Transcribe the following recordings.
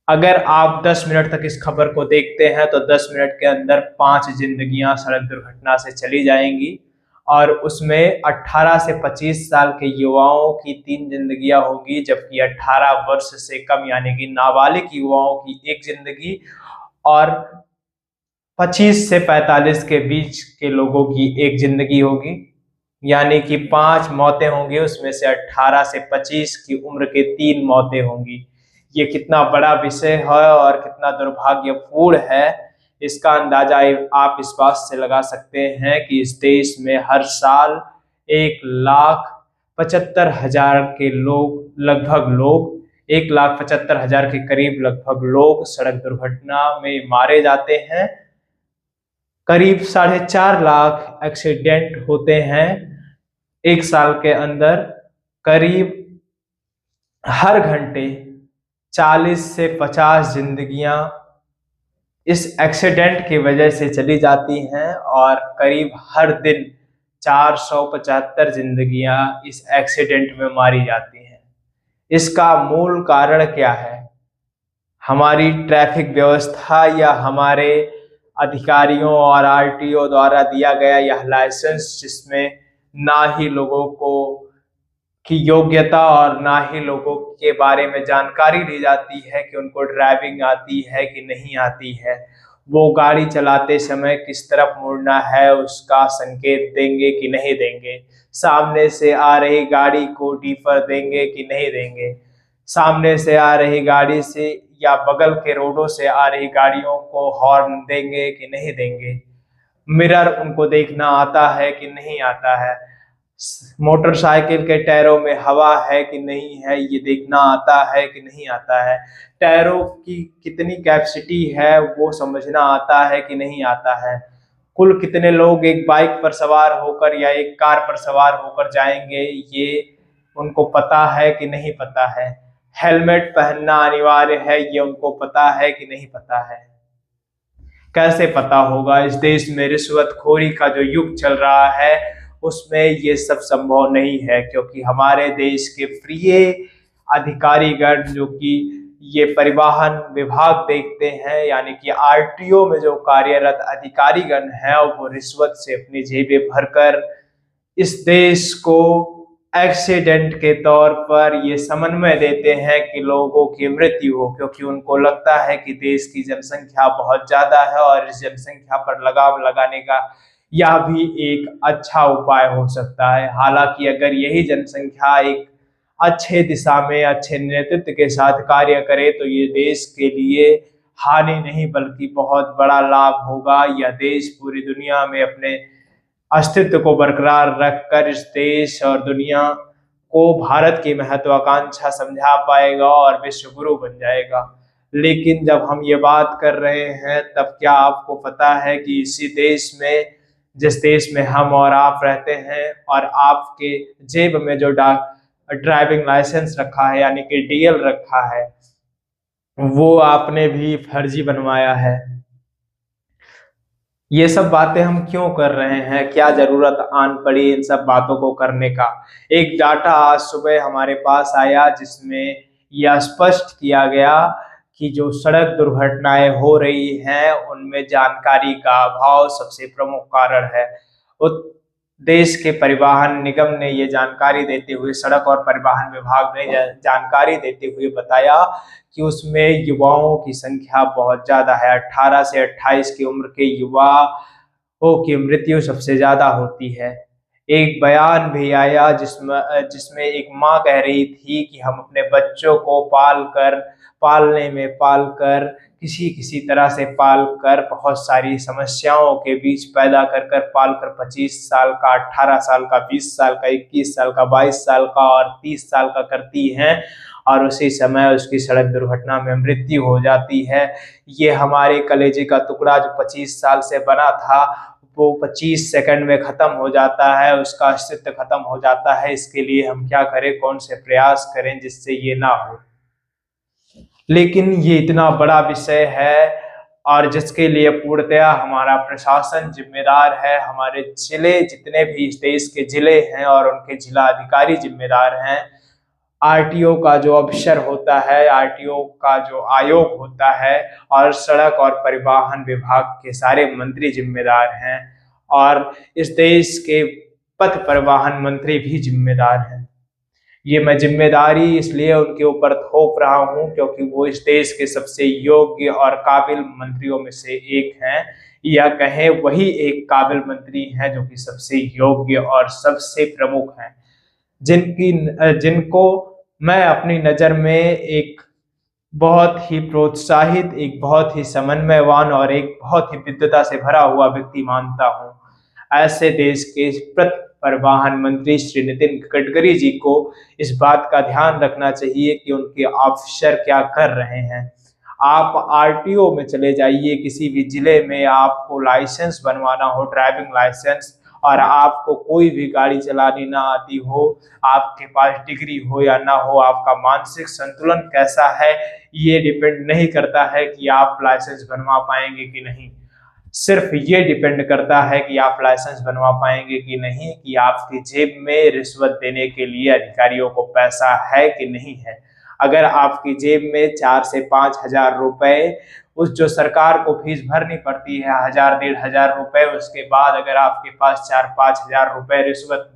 अगर आप 10 मिनट तक इस खबर को देखते हैं तो 10 मिनट के अंदर 5 जिंदगियां सड़क दुर्घटना से चली जाएंगी और उसमें 18 से 25 साल के युवाओं की 3 जिंदगियां होंगी, जबकि 18 वर्ष से कम यानी कि नाबालिग युवाओं की एक जिंदगी और 25 से 45 के बीच के लोगों की एक जिंदगी होगी। यानी कि 5 मौतें होंगी, उसमें से 18 से 25 की उम्र के 3 मौतें होंगी। ये कितना बड़ा विषय है और कितना दुर्भाग्यपूर्ण है, इसका अंदाजा आप इस बात से लगा सकते हैं कि इस देश में हर साल 1,75,000 के लोग लगभग 1,75,000 के करीब लगभग लोग सड़क दुर्घटना में मारे जाते हैं। करीब 4.5 लाख एक्सीडेंट होते हैं एक साल के अंदर। करीब हर घंटे 40 से 50 जिंदगियां इस एक्सीडेंट की वजह से चली जाती हैं और करीब हर दिन 475 जिंदगियां इस एक्सीडेंट में मारी जाती हैं। इसका मूल कारण क्या है? हमारी ट्रैफिक व्यवस्था या हमारे अधिकारियों और आरटीओ द्वारा दिया गया यह लाइसेंस, जिसमें ना ही लोगों को की योग्यता और ना ही लोगों के बारे में जानकारी दी जाती है कि उनको ड्राइविंग आती है कि नहीं आती है, वो गाड़ी चलाते समय किस तरफ मुड़ना है उसका संकेत देंगे कि नहीं देंगे, सामने से आ रही गाड़ी को डीफर देंगे कि नहीं देंगे, सामने से आ रही गाड़ी से या बगल के रोडों से आ रही गाड़ियों को हॉर्न देंगे कि नहीं देंगे, मिरर उनको देखना आता है कि नहीं आता है, मोटरसाइकिल के टायरों में हवा है कि नहीं है ये देखना आता है कि नहीं आता है, टायरों की कितनी कैपेसिटी है वो समझना आता है कि नहीं आता है, कुल कितने लोग एक बाइक पर सवार होकर या एक कार पर सवार होकर जाएंगे ये उनको पता है कि नहीं पता है, हेलमेट पहनना अनिवार्य है ये उनको पता है कि नहीं पता है। कैसे पता होगा? इस देश में रिश्वतखोरी का जो युग चल रहा है उसमें ये सब संभव नहीं है, क्योंकि हमारे देश के प्रिय अधिकारीगण जो कि ये परिवहन विभाग देखते हैं यानी कि आरटीओ में जो कार्यरत अधिकारीगण हैं वो रिश्वत से अपनी जेबें भरकर इस देश को एक्सीडेंट के तौर पर ये समन्वय देते हैं कि लोगों की मृत्यु हो, क्योंकि उनको लगता है कि देश की जनसंख्या बहुत ज्यादा है और इस जनसंख्या पर लगाम लगाने का यह भी एक अच्छा उपाय हो सकता है। हालांकि अगर यही जनसंख्या एक अच्छे दिशा में अच्छे नेतृत्व के साथ कार्य करे तो ये देश के लिए हानि नहीं बल्कि बहुत बड़ा लाभ होगा। यह देश पूरी दुनिया में अपने अस्तित्व को बरकरार रखकर इस देश और दुनिया को भारत की महत्वाकांक्षा समझा पाएगा और विश्व गुरु बन जाएगा। लेकिन जब हम ये बात कर रहे हैं तब क्या आपको पता है कि इसी देश में, जिस देश में हम और आप रहते हैं और आपके जेब में जो ड्राइविंग लाइसेंस रखा है यानी कि डीएल रखा है वो आपने भी फर्जी बनवाया है। ये सब बातें हम क्यों कर रहे हैं? क्या जरूरत आन पड़ी इन सब बातों को करने का? एक डाटा आज सुबह हमारे पास आया जिसमें यह स्पष्ट किया गया कि जो सड़क दुर्घटनाएं हो रही हैं उनमें जानकारी का अभाव सबसे प्रमुख कारण है। देश के परिवहन निगम ने ये जानकारी देते हुए, सड़क और परिवहन विभाग ने जानकारी देते हुए बताया कि उसमें युवाओं की संख्या बहुत ज्यादा है। 18 से 28 की उम्र के युवाओं की मृत्यु सबसे ज्यादा होती है। एक बयान भी आया जिसमें एक माँ कह रही थी कि हम अपने बच्चों को पाल कर किसी किसी तरह से पाल कर बहुत सारी समस्याओं के बीच पैदा कर पाल कर 25 साल का, 18 साल का, 20 साल का, 21 साल का, 22 साल का और 30 साल का करती हैं और उसी समय उसकी सड़क दुर्घटना में मृत्यु हो जाती है। ये हमारे कलेजे का टुकड़ा जो 25 साल से बना था वो 25 सेकंड में खत्म हो जाता है, उसका अस्तित्व खत्म हो जाता है। इसके लिए हम क्या करें, कौन से प्रयास करें जिससे ये ना हो? लेकिन ये इतना बड़ा विषय है और जिसके लिए पूर्णतया हमारा प्रशासन जिम्मेदार है, हमारे जिले जितने भी इस देश के जिले हैं और उनके जिला अधिकारी जिम्मेदार हैं। आरटीओ का जो अफसर होता है, आरटीओ का जो आयोग होता है, और सड़क और परिवहन विभाग के सारे मंत्री जिम्मेदार हैं, और इस देश के पथ परिवहन मंत्री भी जिम्मेदार हैं। ये मैं जिम्मेदारी इसलिए उनके ऊपर थोप रहा हूं क्योंकि वो इस देश के सबसे योग्य और काबिल मंत्रियों में से एक हैं, या कहें वही एक काबिल मंत्री हैं जो कि सबसे योग्य और सबसे प्रमुख हैं, जिनको मैं अपनी नज़र में एक बहुत ही प्रोत्साहित, एक बहुत ही समन्वयवान और एक बहुत ही विद्वता से भरा हुआ व्यक्ति मानता हूं। ऐसे देश के पथ परिवहन मंत्री श्री नितिन गडकरी जी को इस बात का ध्यान रखना चाहिए कि उनके ऑफिसर क्या कर रहे हैं। आप आरटीओ में चले जाइए, किसी भी जिले में आपको लाइसेंस बनवाना हो, ड्राइविंग लाइसेंस, और आपको कोई भी गाड़ी चलानी ना आती हो, आपके पास डिग्री हो या ना हो, आपका मानसिक संतुलन कैसा है, ये डिपेंड नहीं करता है कि आप लाइसेंस बनवा पाएंगे कि नहीं। सिर्फ ये डिपेंड करता है कि आप लाइसेंस बनवा पाएंगे कि नहीं, कि आपकी जेब में रिश्वत देने के लिए अधिकारियों को पैसा है कि नहीं है। अगर आपकी जेब में 4 से 5 हजार रुपए, उस जो सरकार को फीस भरनी पड़ती है 1000-1500 रुपए, उसके बाद अगर आपके पास 4-5 हजार रुपए रिश्वत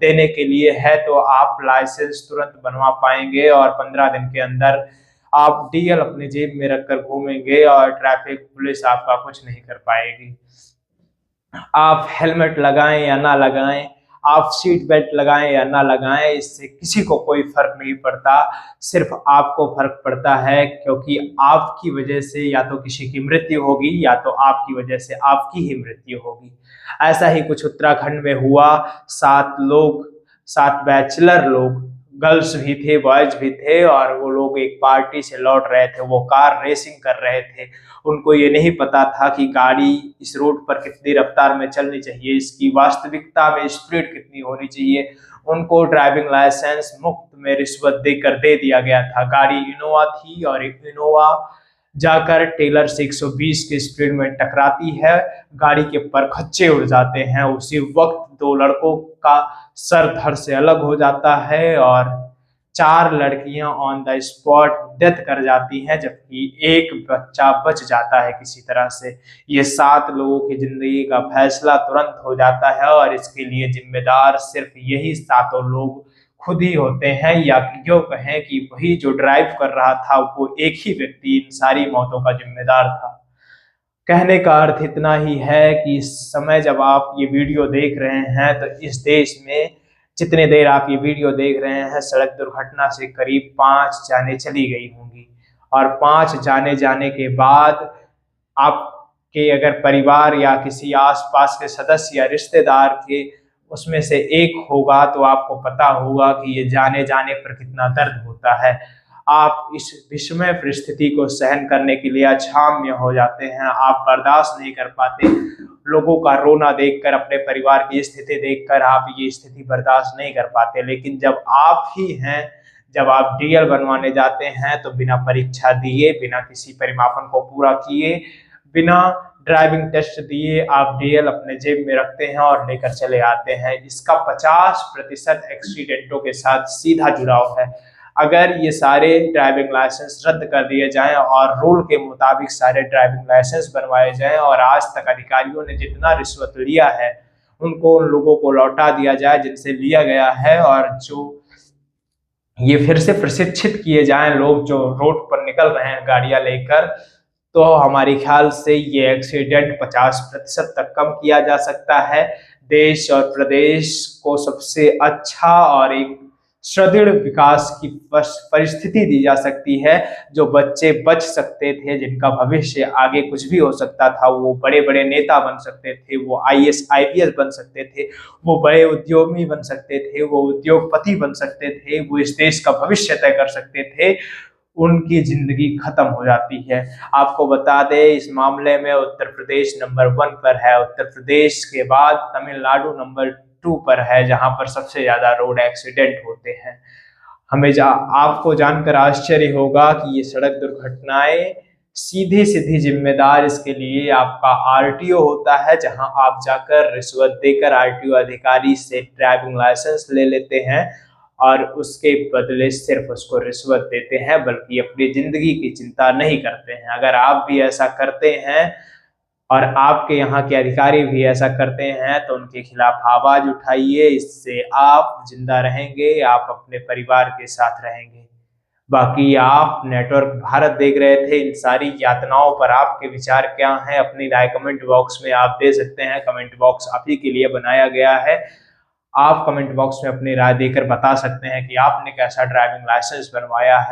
देने के लिए है तो आप लाइसेंस तुरंत बनवा पाएंगे, और 15 दिन के अंदर आप डीएल अपनी जेब में रखकर घूमेंगे और ट्रैफिक पुलिस आपका कुछ नहीं कर पाएगी। आप हेलमेट लगाएं या ना लगाएं, आप सीट बेल्ट लगाएं या ना लगाएं, इससे किसी को कोई फर्क नहीं पड़ता, सिर्फ आपको फर्क पड़ता है, क्योंकि आपकी वजह से या तो किसी की मृत्यु होगी या तो आपकी वजह से आपकी ही मृत्यु होगी। ऐसा ही कुछ उत्तराखंड में हुआ। 7 बैचलर लोग, गर्ल्स भी थे, बॉयज भी थे, और वो लोग एक पार्टी से लौट रहे थे, वो कार रेसिंग कर रहे थे। उनको ये नहीं पता था कि गाड़ी इस रोड पर कितनी रफ्तार में चलनी चाहिए, इसकी वास्तविकता में स्पीड कितनी होनी चाहिए। उनको ड्राइविंग लाइसेंस मुफ्त में रिश्वत देकर दे दिया गया था। गाड़ी इनोवा थी, और एक इनोवा जाकर टेलर से 120 की स्पीड में टकराती है, गाड़ी के परखच्चे उड़ जाते हैं। उसी वक्त 2 लड़कों का सर धड़ से अलग हो जाता है, और 4 लड़कियां ऑन द स्पॉट डेथ कर जाती हैं, जबकि एक बच्चा बच जाता है किसी तरह से। ये 7 लोगों की जिंदगी का फैसला तुरंत हो जाता है, और इसके लिए जिम्मेदार सिर्फ यही 7 लोग खुद ही होते हैं, या यूं कहें कि वही जो ड्राइव कर रहा था वो एक ही व्यक्ति इन सारी मौतों का जिम्मेदार था। कहने का अर्थ इतना ही है कि इस समय जब आप ये वीडियो देख रहे हैं तो इस देश में जितने देर आप ये वीडियो देख रहे हैं, सड़क दुर्घटना से करीब 5 जानें चली गई होंगी, और 5 जाने के बाद आपके अगर परिवार या किसी आसपास के सदस्य या रिश्तेदार के उसमें से एक होगा तो आपको पता होगा कि ये जाने पर कितना दर्द होता है। आप इस विषमय परिस्थिति को सहन करने के लिए अक्षाम्य हो जाते हैं, आप बर्दाश्त नहीं कर पाते। लोगों का रोना देखकर, अपने परिवार की स्थिति देखकर आप ये स्थिति बर्दाश्त नहीं कर पाते। लेकिन जब आप ही हैं, जब आप डीएल बनवाने जाते हैं तो बिना परीक्षा दिए, बिना किसी परिमापन को पूरा किए, बिना ड्राइविंग टेस्ट दिए आप डीएल अपने जेब में रखते हैं और लेकर चले आते हैं। इसका 50% एक्सीडेंटों के साथ सीधा जुड़ाव है। अगर ये सारे ड्राइविंग लाइसेंस रद्द कर दिए जाएं और रूल के मुताबिक सारे ड्राइविंग लाइसेंस बनवाए जाएं, और आज तक अधिकारियों ने जितना रिश्वत लिया है उनको उन लोगों को लौटा दिया जाए जिनसे लिया गया है, और जो ये फिर से प्रशिक्षित किए जाएं लोग जो रोड पर निकल रहे हैं गाड़ियां लेकर, तो हमारे ख्याल से ये एक्सीडेंट 50% तक कम किया जा सकता है। देश और प्रदेश को सबसे अच्छा और एक सुदृढ़ विकास की परिस्थिति दी जा सकती है। जो बच्चे बच सकते थे, जिनका भविष्य आगे कुछ भी हो सकता था, वो बड़े बड़े नेता बन सकते थे, वो आईएएस आईपीएस बन सकते थे, वो बड़े उद्योगी बन सकते थे, वो उद्योगपति बन सकते थे, वो इस देश का भविष्य तय कर सकते थे, उनकी जिंदगी खत्म हो जाती है। आपको बता दें, इस मामले में उत्तर प्रदेश नंबर 1 पर है। उत्तर प्रदेश के बाद तमिलनाडु नंबर 2 पर है, जहां पर सबसे ज्यादा रोड एक्सीडेंट होते हैं। आपको जानकर आश्चर्य होगा कि ये सड़क दुर्घटनाएं सीधी जिम्मेदार इसके लिए आपका आरटीओ होता है, जहां आप जाकर रिश्वत देकर आरटीओ अधिकारी से ड्राइविंग लाइसेंस ले लेते हैं, और उसके बदले सिर्फ उसको रिश्वत देते हैं, बल्कि अपनी जिंदगी की चिंता नहीं करते हैं। अगर आप भी ऐसा करते हैं और आपके यहाँ के अधिकारी भी ऐसा करते हैं तो उनके खिलाफ आवाज उठाइए। इससे आप जिंदा रहेंगे, आप अपने परिवार के साथ रहेंगे। बाकी आप नेटवर्क भारत देख रहे थे, इन सारी यातनाओं पर आपके विचार क्या हैं? अपनी राय कमेंट बॉक्स में आप दे सकते हैं। कमेंट बॉक्स आप ही के लिए बनाया गया है। आप कमेंट बॉक्स में अपनी राय देकर बता सकते हैं कि आपने कैसा ड्राइविंग लाइसेंस बनवाया है।